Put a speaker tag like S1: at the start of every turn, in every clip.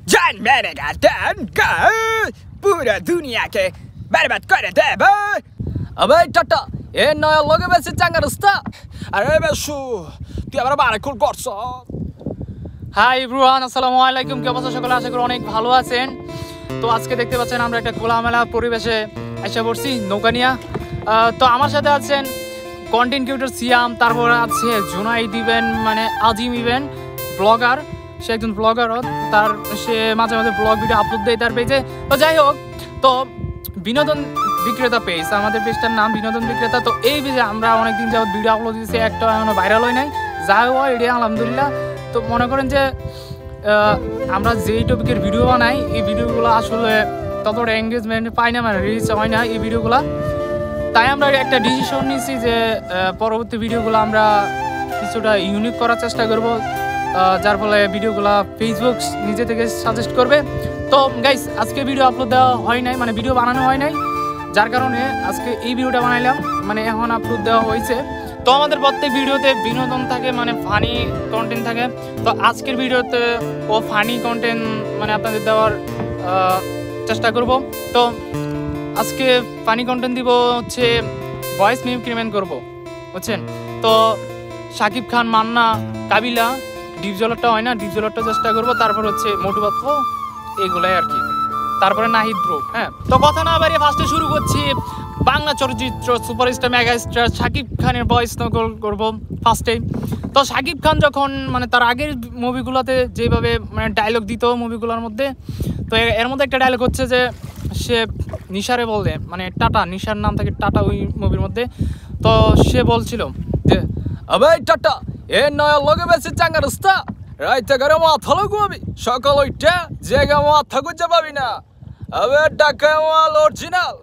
S1: जान मेरे गर्दन का पूरा दुनिया के बर्बाद कर देब। अबे टाटा ए नया लगे बेশি চাঙ্গা রাস্তা। আরে বেশু তুই আবার বারে কল করছ।
S2: হাই এভরিওয়ান, আসসালামু আলাইকুম। কি অবস্থা সকলে? আশা করি অনেক ভালো আছেন। তো আজকে দেখতে পাচ্ছেন আমরা একটা খোলামেলা পরিবেশে এসে পড়ছি নৌকা নিয়ে। তো আমার সাথে আছেন কন্টেন্ট ক্রিয়েটর সিয়াম, তারপর আছে জুনাইদ ইভেন মানে আজিম ইভেন ব্লগার। সে একজন ব্লগারও, সে মাঝে মাঝে ব্লগ ভিডিও আপলোড দেয় তার পেজে। তো যাই হোক, তো বিনোদন বিক্রেতা পেজ, আমাদের পেজটার নাম বিনোদন বিক্রেতা। তো এই পেজে আমরা অনেকদিন যাবত ভিডিও আপলোড দিচ্ছি, একটা এখনো ভাইরাল হয় নাই। যাই হোক এটা আলহামদুলিল্লাহ। তো মনে করেন যে আমরা যেই টপিকের ভিডিও বানাই এই ভিডিওগুলো আসলে ততটা এঙ্গেজমেন্ট পাই না, মানে রিচ হয় না এই ভিডিওগুলো। তাই আমরা একটা ডিসিশন নিয়েছি যে পরবর্তী ভিডিওগুলো আমরা কিছুটা ইউনিক করার চেষ্টা করব, যার ফলে ভিডিওগুলো ফেসবুক নিজে থেকে সাজেস্ট করবে। তো গাইস আজকে ভিডিও আপলোড দেওয়া হয় নাই, মানে ভিডিও বানানো হয় নাই, যার কারণে আজকে এই ভিডিওটা বানাইলাম, মানে এখন আপলোড দেওয়া হয়েছে। তো আমাদের প্রত্যেক ভিডিওতে বিনোদন থাকে, মানে ফানি কন্টেন্ট থাকে। তো আজকের ভিডিওতে ও ফানি কন্টেন্ট মানে আপনাদের দেওয়ার চেষ্টা করব। তো আজকে ফানি কন্টেন্ট দিব হচ্ছে ভয়েস মিমিক্রি করব, বুঝছেন? তো শাকিব খান, মান্না, কাবিলা, ডিপ জলারটা হয় না, ডিপ জলারটা চেষ্টা করবো। তারপর হচ্ছে মোটু পাত্র, এগুলাই আর কি। তারপরে নাহিদ ব্রো। হ্যাঁ, তো কথা না বাড়িয়ে ফার্স্টে শুরু করছি বাংলা চলচ্চিত্র সুপারস্টার মেগা স্টার শাকিব খানের ভয়েস নকল করবো ফার্স্টেই। তো শাকিব খান যখন মানে তার আগের মুভিগুলোতে যেভাবে মানে ডায়লগ দিত মুভিগুলোর মধ্যে, তো এর মধ্যে একটা ডায়লগ হচ্ছে যে সে নিশারে বলে, মানে টাটা, নিশার নাম থাকে টাটা ওই মুভির মধ্যে। তো সে বলছিল যে
S1: আবে টাটা এ নয়া লগে বেশি চাঙ্গা রাস্তা, রাইতে করে মাথা লাগাবি, সকাল ওইটা জায়গা মাথা গুজে পাবি না। আবে টাকা মাল অরিজিনাল।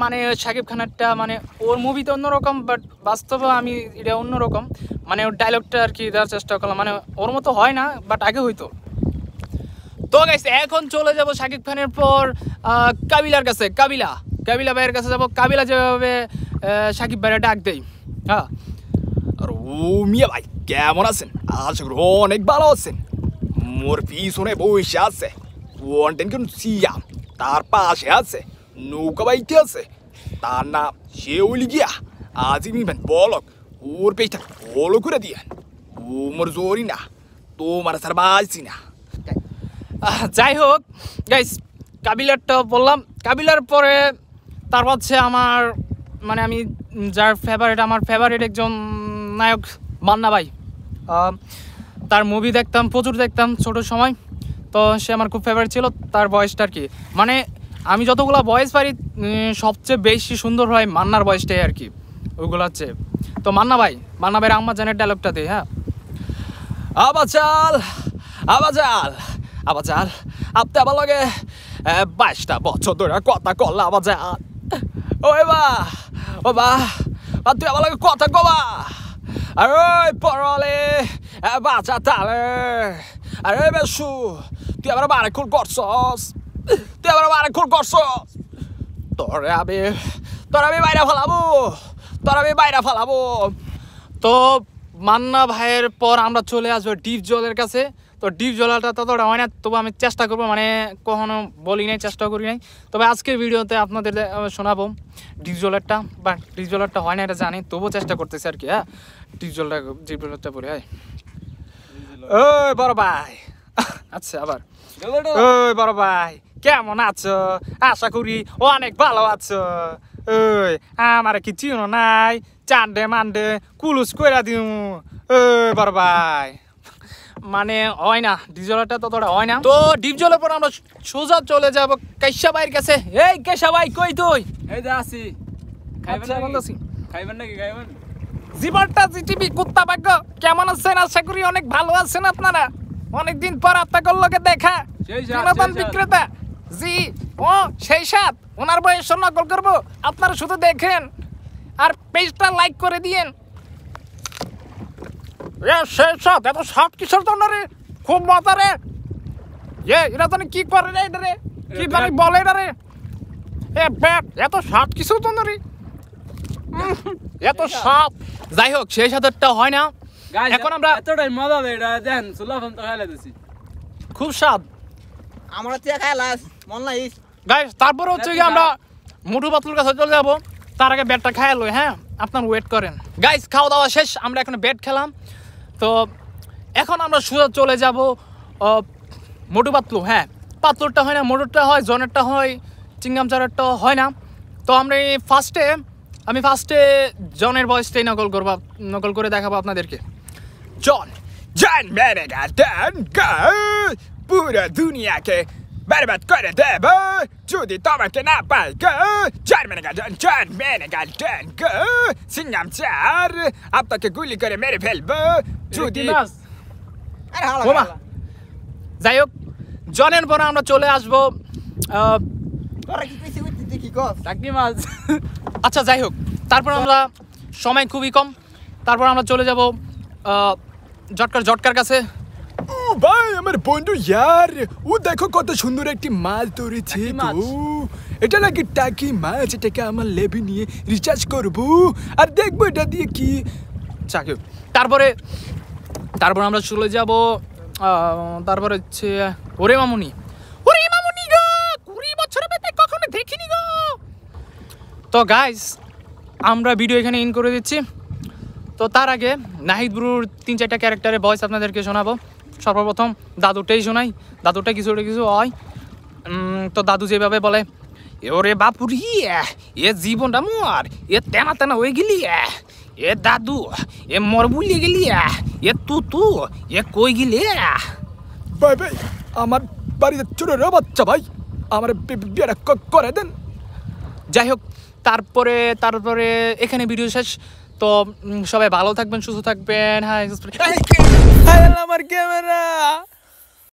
S2: মানে শাকিব খানেরটা মানে ওর মুভিতে অন্যরকম, বাট বাস্তবে আমি এটা অন্যরকম, মানে ওর ডায়লগটা আর কি দেওয়ার চেষ্টা করলাম। মানে ওর মতো হয় না, বাট আগে হইতো। তো গাইস এখন চলে যাব শাকিব খানের পর কাবিলার কাছে। কাবিলা ভাইয়ের কাছে যাব। কাবিলা যেভাবে শাকিব ভাইয়ের ডাক দেয়, হ্যাঁ।
S1: আর ও মিয়া ভাই কেমন আছেন? আশা করি অনেক ভালো আছেন। মোর পিছনে বসে আছে কন্টেন্ট কোন সিয়াম, তার পাশে আছে নৌকা বাইতে আছে, তার নাম শেউলি গিয়া আজিম ইভেন বলক। ওর পেজটা ফলো করে দিয়ে ও মোর জোরি না, তোমার স্যার বাজছি না।
S2: যাই হোক গাইস, কাবিলারটা বললাম। কাবিলার পরে তারপর হচ্ছে আমার মানে আমি যার ফেভারিট, আমার ফেভারিট একজন নায়ক মান্না ভাই। তার মুভি দেখতাম, প্রচুর দেখতাম ছোটো সময়। তো সে আমার খুব ফেভারিট ছিল। তার ভয়েসটা আর কি, মানে আমি যতগুলো ভয়েস পারি সবচেয়ে বেশি সুন্দর হয় মান্নার ভয়েসটাই আর কি, ওইগুলো হচ্ছে। তো মান্না ভাইয়ের আম্মা জানের ডায়লগটা দিই। হ্যাঁ,
S1: আবাচাল আপনি আমার লগে 22টা বছর ধরে কথা কল। আবাচাল ওই বা তুই আমার লগে কথা কবা। আরে পরলে বাচ্চা তালে, আরে বেশু তুই আমার বারে খুল করছস, তোরে আমি বাইরে ফালাবো।
S2: তো মান্না ভাইয়ের পর আমরা চলে আসবো ডিপ জলের কাছে। তো ডিপ জলটা ততটা হয় না, তবু আমি চেষ্টা করবো, মানে কখনো বলি নাই, চেষ্টা করি নাই। তবে আজকের ভিডিওতে আপনাদের শোনাবো ডিপ জলেরটা, বা ডিপ জলেরটা হয় না এটা জানি, তবুও চেষ্টা করতেছি আর কি। হ্যাঁ, ডিপ জলটা পরে। হয়
S1: ওই বড় ভাই,
S2: আচ্ছা আবার ওই বড় ভাই কেমন আছো? আশা করি অনেক ভালো আছো। ওই আমার কি চিনো নাই? চান্ডে মান্ডে কুলুস কইরা দিও। ওই বড় ভাই মানে হয় না, ডিপজলটা ততটা হয় না। তো ডিপজলের পর আমরা সোজা চলে যাব কেশা ভাইয়ের কাছে। এই কেশা ভাই কই তুই?
S3: এই যে আসি। খাইবেন নাকি?
S2: জীবনটা জিটিভি কুত্তা ভাগ্য, কেমন আছেন? আশা করি অনেক ভালো আছেন আপনারা। অনেকদিন পর আপনাদের লগে দেখা। বিনোদন বিক্রেতা জি, ও সেই সাথ ওনার বয়স নকল করবো, আপনারা শুধু দেখেন আর পেজটা লাইক করে দিয়েন। সেই সাথ এত সাত কিসের জন্য রে? খুব মজা রে। এরা জানি কি করে রে, এটা রে কি জানি বলে এটা রে। এত সাত কিসের জন্য রে, এত সাপ। যাই হোক, সেই সাথেটা হয় না। এখন আমরা
S3: এতটাই মজা দেয় এটা, দেন সুলাফান তো খাইলে দিছি,
S2: খুব স্বাদ।
S3: আমার চেয়ে খাই লাস মন নাই
S2: গাইস তারপরে হচ্ছে কি আমরা মোটু পাতলুর কাছে চলে যাবো, তার আগে ব্যাটটা খাই লই। হ্যাঁ আপনার ওয়েট করেন গাইস, খাওয়া দাওয়া শেষ, আমরা এখন ব্যাট খেলাম। তো এখন আমরা সোজা চলে যাব মোটু পাতলু। হ্যাঁ পাতলুরটা হয় না, মোটরটা হয়, জনেরটা হয়, চিংগাম চারেরটা হয় না। তো আমরা আমি ফার্স্টে জনের ভয়েসটাই নকল করে দেখাবো আপনাদেরকে।
S1: जॉन जान मेरे गार्डन का पूरा दुनिया के बर्बाद कर देबो যদি তোমাকে না পাই গো জান মেরে গার্ডেন গো সিঙ্গাম চার আপনাকে গুলি করে মেরে ফেলবো যদি
S3: আরে হালা
S2: ওমা। যাই হোক জনের পরে আমরা চলে আসবো
S3: তোরা কি কইছিস তুই কি কস
S2: টাকি মাছ। আচ্ছা যাই হোক, তারপর আমরা সময় খুবই কম, তারপর আমরা চলে যাব জটকার কাছে।
S1: ও ভাই আমার বন্ধু यार ও দেখো কত সুন্দর একটি মাছ ধরেছে
S2: টাকি মাছ?
S1: গো। এটা নাকি টাকি মাছ, এটাকে আমার লেবি নিয়ে রিচার্জ করব আর দেখবো এটা দিয়ে কি।
S2: চাকরি। তারপরে আমরা চলে যাব তারপরে হচ্ছে ওরে মামুনি গো 20 বছরের বেতে কখনো দেখিনি গো। তো গাইস আমরা ভিডিও এখানে ইন করে দিচ্ছি। তো তার আগে নাহিদ ব্রুর 3-4টা ক্যারেক্টারের ভয়েস আপনাদেরকে শোনাবো। সর্বপ্রথম দাদুটাই শোনাই, দাদুটা কিছু হয়। তো দাদু যেভাবে বলে, ওরে বাপুরি এ জীবনটা মোর এ তেনা হয়ে গেলি, এ দাদু এ মর বুলিয়ে গেলি, এ তু এ কই গেলি।
S1: ভাই ভাই আমার বাড়িতে চোরের বাচ্চা ভাই, আমার বিয়েটা করে দেন।
S2: যাই হোক তারপরে এখানে ভিডিও শেষ। তো সবাই ভালো থাকবেন, সুস্থ থাকবেন। হ্যাঁ
S1: আমার ক্যামেরা